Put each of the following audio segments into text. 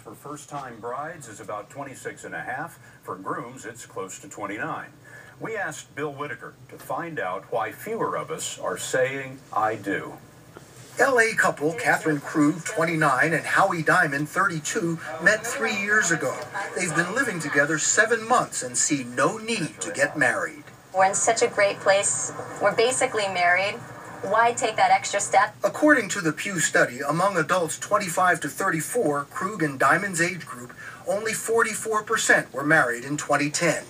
for first-time brides is about 26.5. For grooms, it's close to 29. We asked Bill Whitaker to find out why fewer of us are saying I do. L.A. couple Catherine Krug, 29, and Howie Diamond, 32, met 3 years ago. They've been living together 7 months and see no need to get married. We're in such a great place. We're basically married. Why take that extra step? According to the Pew study, among adults 25 to 34, Krug and Diamond's age group, only 44% were married in 2010.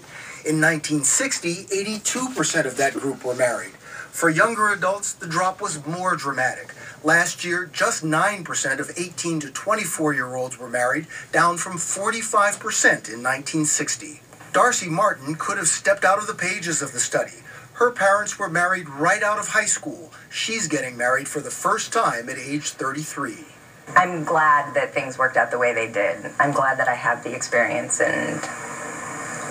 In 1960, 82% of that group were married. For younger adults, the drop was more dramatic. Last year, just 9% of 18 to 24-year-olds were married, down from 45% in 1960. Darcy Martin could have stepped out of the pages of the study. Her parents were married right out of high school. She's getting married for the first time at age 33. I'm glad that things worked out the way they did. I'm glad that I have the experience and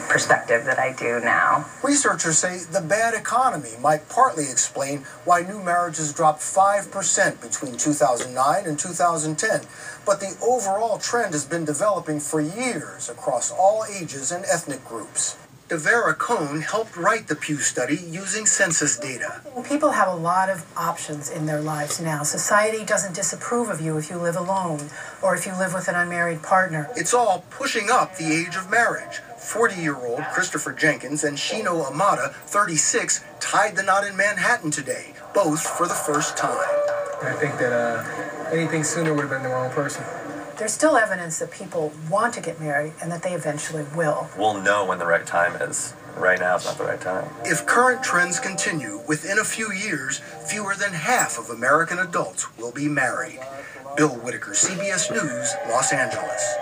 perspective that I do now. Researchers say the bad economy might partly explain why new marriages dropped 5% between 2009 and 2010. But the overall trend has been developing for years across all ages and ethnic groups. Devera Cohn helped write the Pew study using census data. People have a lot of options in their lives now. Society doesn't disapprove of you if you live alone or if you live with an unmarried partner. It's all pushing up the age of marriage. 40-year-old Christopher Jenkins and Shino Amada, 36, tied the knot in Manhattan today, both for the first time. I think that anything sooner would have been the wrong person. There's still evidence that people want to get married and that they eventually will. We'll know when the right time is. Right now is not the right time. If current trends continue, within a few years, fewer than half of American adults will be married. Bill Whitaker, CBS News, Los Angeles.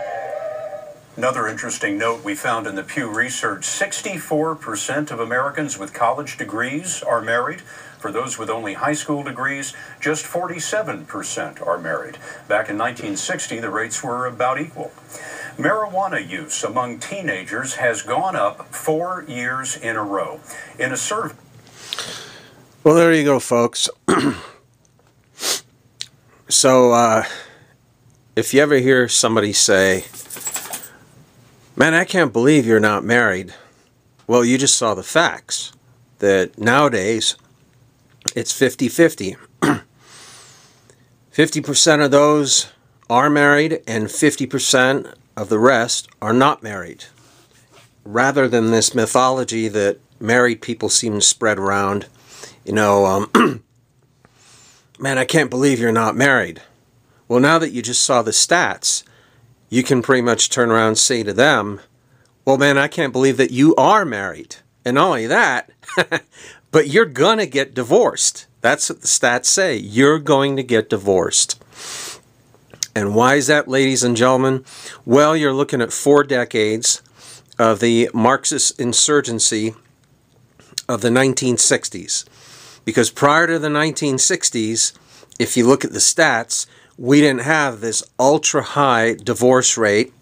Another interesting note we found in the Pew research, 64% of Americans with college degrees are married. For those with only high school degrees, just 47% are married. Back in 1960, the rates were about equal. Marijuana use among teenagers has gone up 4 years in a row. In a survey... Well, there you go, folks. So, if you ever hear somebody say, "Man, I can't believe you're not married," well, you just saw the facts. That nowadays, it's 50-50. 50% of those are married and 50% of the rest are not married. Rather than this mythology that married people seem to spread around, you know, man, I can't believe you're not married. Well, now that you just saw the stats, you can pretty much turn around and say to them, well, man, I can't believe that you are married. And not only that, but you're going to get divorced. That's what the stats say. You're going to get divorced. And why is that, ladies and gentlemen? Well, you're looking at 4 decades of the Marxist insurgency of the 1960s. Because prior to the 1960s, if you look at the stats, we didn't have this ultra-high divorce rate.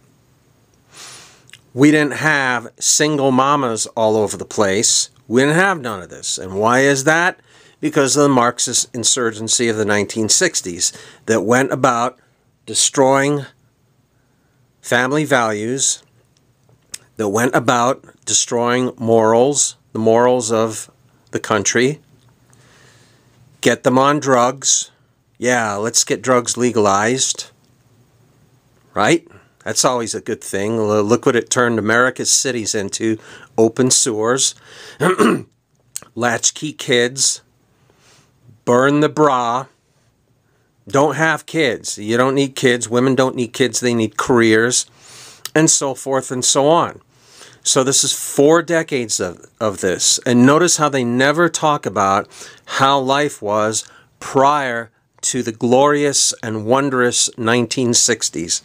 We didn't have single mamas all over the place. We didn't have none of this. And why is that? Because of the Marxist insurgency of the 1960s that went about destroying family values, that went about destroying morals, the morals of the country, get them on drugs. Yeah, let's get drugs legalized, right? That's always a good thing. Look what it turned America's cities into. Open sewers, latchkey kids, burn the bra, don't have kids. You don't need kids. Women don't need kids. They need careers, and so forth and so on. So this is 4 decades of this. And notice how they never talk about how life was prior to the glorious and wondrous 1960s.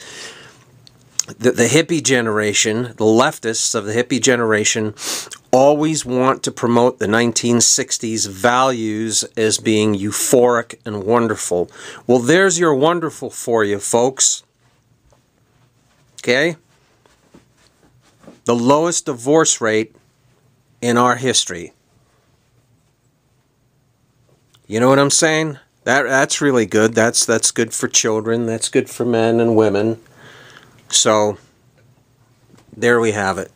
The hippie generation, the leftists of the hippie generation, always want to promote the 1960s values as being euphoric and wonderful. Well, there's your wonderful for you, folks. Okay? The lowest divorce rate in our history. You know what I'm saying? That's really good. That's good for children. That's good for men and women. So, there we have it.